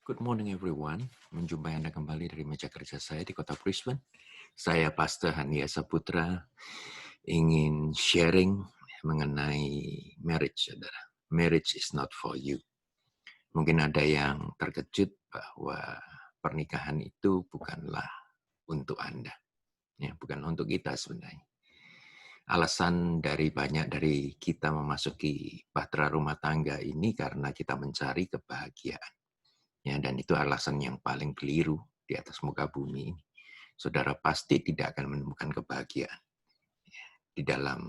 Good morning everyone. Menjumpai Anda kembali dari meja kerja saya di kota Brisbane. Saya Pastor Hania Saputra ingin sharing mengenai marriage, saudara. Marriage is not for you. Mungkin ada yang terkejut bahwa pernikahan itu bukanlah untuk Anda. Ya, bukan untuk kita sebenarnya. Alasan dari banyak dari kita memasuki bahtera rumah tangga ini karena kita mencari kebahagiaan. Ya, dan itu alasan yang paling keliru di atas muka bumi ini. Saudara pasti tidak akan menemukan kebahagiaan di dalam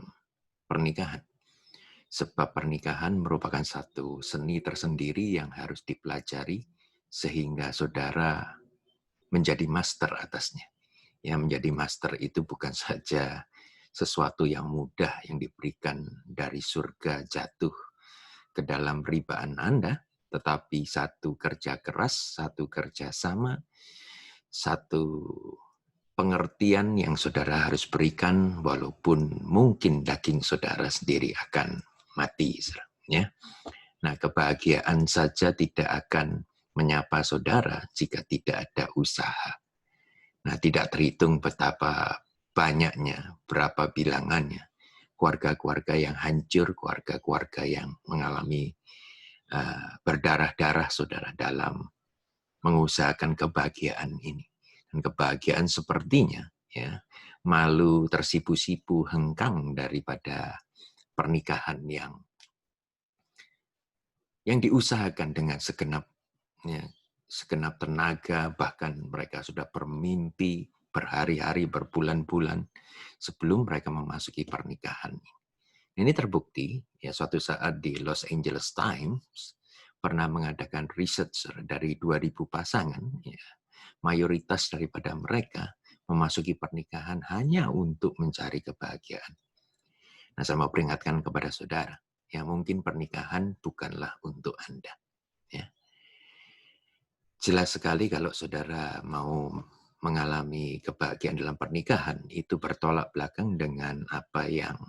pernikahan. Sebab pernikahan merupakan satu seni tersendiri yang harus dipelajari sehingga saudara menjadi master atasnya. Ya, menjadi master itu bukan saja sesuatu yang mudah yang diberikan dari surga jatuh ke dalam ribaan Anda, tetapi satu kerja keras, satu kerjasama, satu pengertian yang saudara harus berikan walaupun mungkin daging saudara sendiri akan mati. Ya. Nah, kebahagiaan saja tidak akan menyapa saudara jika tidak ada usaha. Nah, tidak terhitung betapa banyaknya, berapa bilangannya. Keluarga-keluarga yang hancur, keluarga-keluarga yang mengalami berdarah-darah saudara dalam mengusahakan kebahagiaan ini. Dan kebahagiaan sepertinya ya malu tersipu-sipu hengkang daripada pernikahan yang diusahakan dengan segenap tenaga, bahkan mereka sudah bermimpi berhari-hari, berbulan-bulan sebelum mereka memasuki pernikahan. Ini terbukti ya suatu saat di Los Angeles Times pernah mengadakan research dari 2.000 pasangan, ya, mayoritas daripada mereka memasuki pernikahan hanya untuk mencari kebahagiaan. Nah, saya mau peringatkan kepada saudara, ya mungkin pernikahan bukanlah untuk Anda. Ya. Jelas sekali kalau saudara mau mengalami kebahagiaan dalam pernikahan, itu bertolak belakang dengan apa yang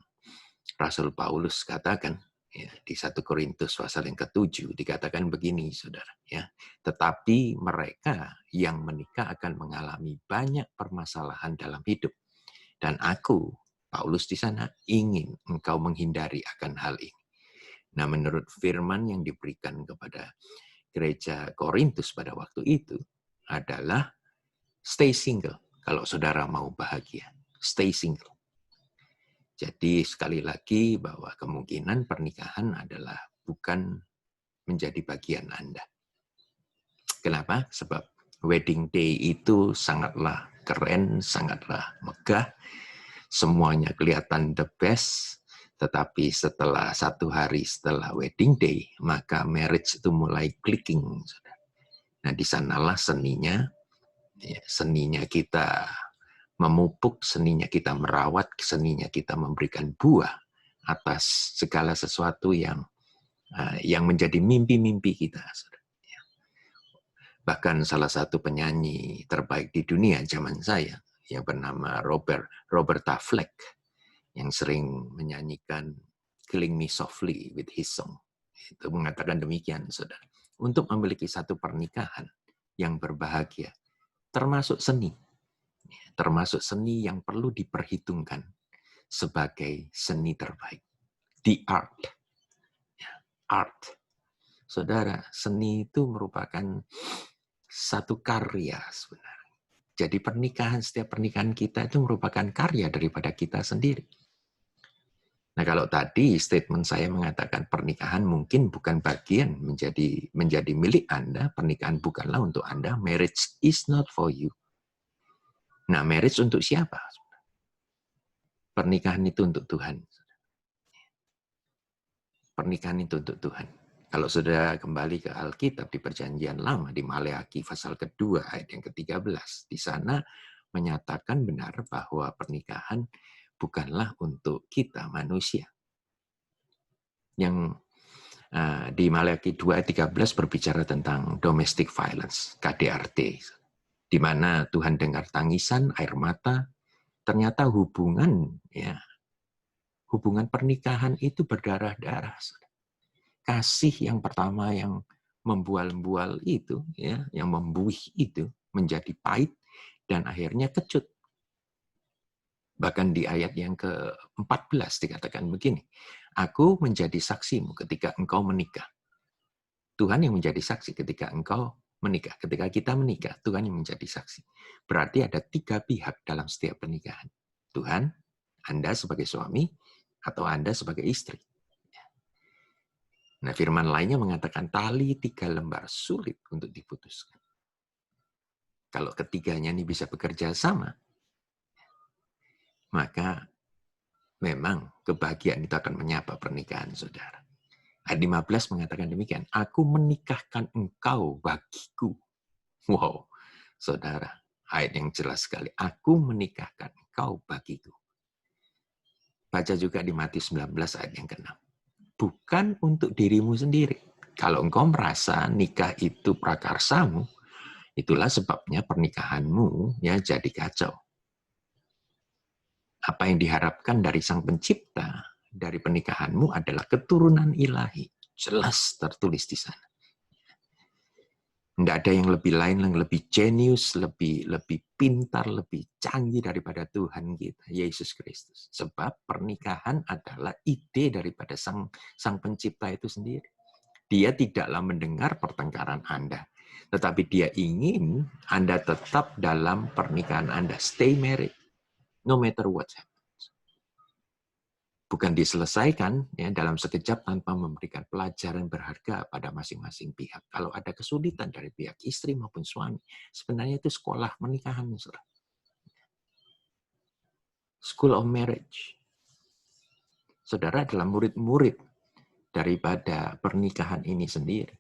Rasul Paulus katakan ya, di 1 Korintus pasal yang ke-7 dikatakan begini, saudara. Ya, tetapi mereka yang menikah akan mengalami banyak permasalahan dalam hidup. Dan aku, Paulus di sana, ingin engkau menghindari akan hal ini. Nah, menurut firman yang diberikan kepada gereja Korintus pada waktu itu adalah stay single. Kalau saudara mau bahagia, stay single. Jadi sekali lagi bahwa kemungkinan pernikahan adalah bukan menjadi bagian Anda. Kenapa? Sebab wedding day itu sangatlah keren, sangatlah megah, semuanya kelihatan the best, tetapi setelah 1 hari setelah wedding day, maka marriage itu mulai clicking. Nah, di sanalah seninya kita memupuk, seninya kita merawat, seninya kita memberikan buah atas segala sesuatu yang menjadi mimpi-mimpi kita. Bahkan salah satu penyanyi terbaik di dunia zaman saya yang bernama Roberta Fleck yang sering menyanyikan Killing Me Softly with his song. Itu mengatakan demikian, saudara. Untuk memiliki satu pernikahan yang berbahagia, termasuk seni yang perlu diperhitungkan sebagai seni terbaik. The art. Art. Saudara, seni itu merupakan satu karya sebenarnya. Jadi setiap pernikahan kita itu merupakan karya daripada kita sendiri. Nah, kalau tadi statement saya mengatakan pernikahan mungkin bukan bagian menjadi milik Anda, pernikahan bukanlah untuk Anda, marriage is not for you. Nah, marriage untuk siapa? Pernikahan itu untuk Tuhan. Pernikahan itu untuk Tuhan. Kalau sudah kembali ke Alkitab di Perjanjian Lama, di Maleakhi pasal kedua ayat yang ke-13, di sana menyatakan benar bahwa pernikahan bukanlah untuk kita manusia. Yang di Maleakhi 2 ayat 13 berbicara tentang domestic violence, KDRT, di mana Tuhan dengar tangisan, air mata, ternyata hubungan pernikahan itu berdarah-darah. Kasih yang pertama yang membual-bual itu, ya, yang membuih itu menjadi pahit dan akhirnya kecut. Bahkan di ayat yang ke-14 dikatakan begini, aku menjadi saksimu ketika engkau menikah. Tuhan yang menjadi saksi ketika engkau menikah. Ketika kita menikah, Tuhan yang menjadi saksi. Berarti ada 3 pihak dalam setiap pernikahan. Tuhan, Anda sebagai suami, atau Anda sebagai istri. Nah, firman lainnya mengatakan tali 3 lembar sulit untuk diputuskan. Kalau ketiganya ini bisa bekerja sama, maka memang kebahagiaan itu akan menyapa pernikahan saudara. Ayat 15 mengatakan demikian, aku menikahkan engkau bagiku. Wow, saudara, ayat yang jelas sekali. Aku menikahkan engkau bagiku. Baca juga di Matius 19 ayat yang ke-6. Bukan untuk dirimu sendiri. Kalau engkau merasa nikah itu prakarsamu, itulah sebabnya pernikahanmu ya jadi kacau. Apa yang diharapkan dari Sang Pencipta dari pernikahanmu adalah keturunan ilahi. Jelas tertulis di sana. Tidak ada yang lebih lain, yang lebih jenius, lebih pintar, lebih canggih daripada Tuhan kita, Yesus Kristus. Sebab pernikahan adalah ide daripada Sang Pencipta itu sendiri. Dia tidaklah mendengar pertengkaran Anda, tetapi dia ingin Anda tetap dalam pernikahan Anda. Stay married, no matter what happens. Bukan diselesaikan ya dalam sekejap tanpa memberikan pelajaran berharga pada masing-masing pihak. Kalau ada kesulitan dari pihak istri maupun suami, sebenarnya itu sekolah pernikahan. School of marriage. Saudara adalah murid-murid daripada pernikahan ini sendiri.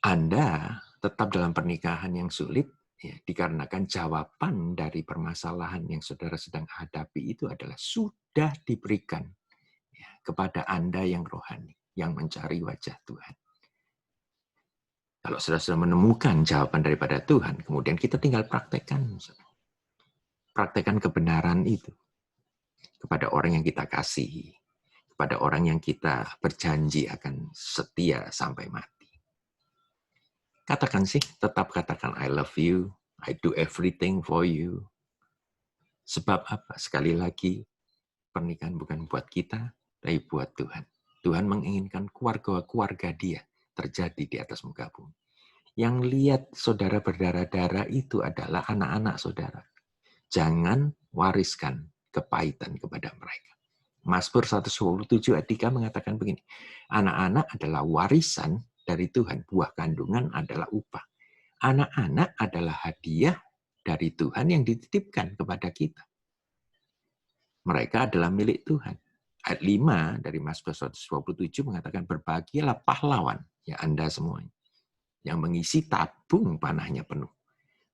Anda tetap dalam pernikahan yang sulit, ya, dikarenakan jawaban dari permasalahan yang saudara sedang hadapi itu adalah sudah diberikan ya, kepada Anda yang rohani, yang mencari wajah Tuhan. Kalau saudara sudah menemukan jawaban daripada Tuhan, kemudian kita tinggal praktekkan. Praktekkan kebenaran itu kepada orang yang kita kasihi, kepada orang yang kita berjanji akan setia sampai mati. Katakan sih, tetap katakan I love you, I do everything for you. Sebab apa? Sekali lagi, pernikahan bukan buat kita, tapi buat Tuhan. Tuhan menginginkan keluarga-keluarga dia terjadi di atas muka bumi. Yang lihat saudara berdarah-darah itu adalah anak-anak saudara. Jangan wariskan kepahitan kepada mereka. Mazmur 127 ayat 3 mengatakan begini, anak-anak adalah warisan dari Tuhan, buah kandungan adalah upah. Anak-anak adalah hadiah dari Tuhan yang dititipkan kepada kita. Mereka adalah milik Tuhan. Ayat 5 dari Mazmur 127 mengatakan berbahagialah pahlawan, ya Anda semuanya, yang mengisi tabung panahnya penuh.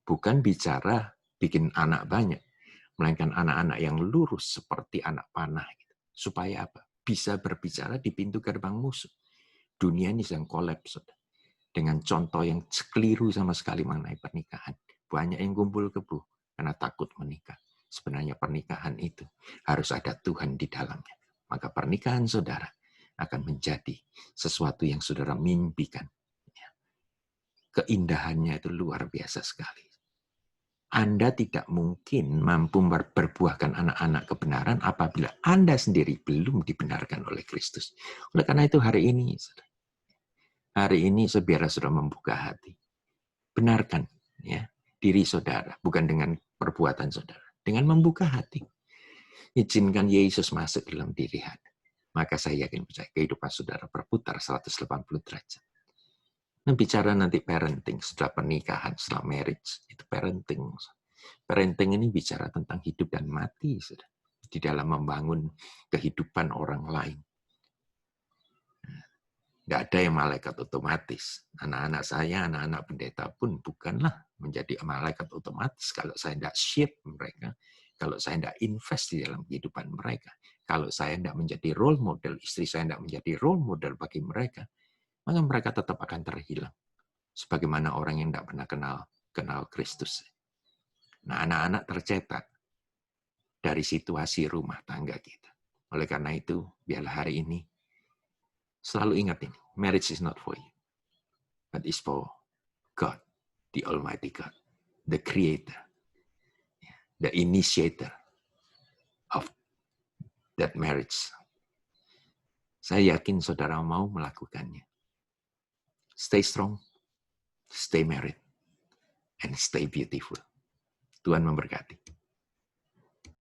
Bukan bicara bikin anak banyak, melainkan anak-anak yang lurus seperti anak panah. Supaya apa? Bisa berbicara di pintu gerbang musuh. Dunia ini sedang kolaps. Dengan contoh yang keliru sama sekali mengenai pernikahan. Banyak yang kumpul kebo karena takut menikah. Sebenarnya pernikahan itu harus ada Tuhan di dalamnya. Maka pernikahan saudara akan menjadi sesuatu yang saudara mimpikan. Keindahannya itu luar biasa sekali. Anda tidak mungkin mampu berbuahkan anak-anak kebenaran apabila Anda sendiri belum dibenarkan oleh Kristus. Oleh karena itu hari ini saudara sudah membuka hati. Benarkan ya diri saudara, bukan dengan perbuatan saudara. Dengan membuka hati. Izinkan Yesus masuk dalam diri Anda. Maka saya yakin percaya kehidupan saudara berputar 180 derajat. Nah, bicara nanti parenting, setelah pernikahan, setelah marriage, itu parenting. Parenting ini bicara tentang hidup dan mati, saudara. Di dalam membangun kehidupan orang lain. Nggak ada yang malaikat otomatis. Anak-anak saya, anak-anak pendeta pun bukanlah menjadi malaikat otomatis kalau saya tidak shape mereka, kalau saya tidak invest di dalam kehidupan mereka, kalau saya tidak menjadi role model, istri saya tidak menjadi role model bagi mereka, maka mereka tetap akan terhilang. Sebagaimana orang yang tidak pernah kenal Kristus. Nah, anak-anak tercetak dari situasi rumah tangga kita. Oleh karena itu, biarlah hari ini selalu ingat ini, marriage is not for you, but it's for God, the Almighty God, the Creator, the initiator of that marriage. Saya yakin saudara mau melakukannya. Stay strong, stay married, and stay beautiful. Tuhan memberkati.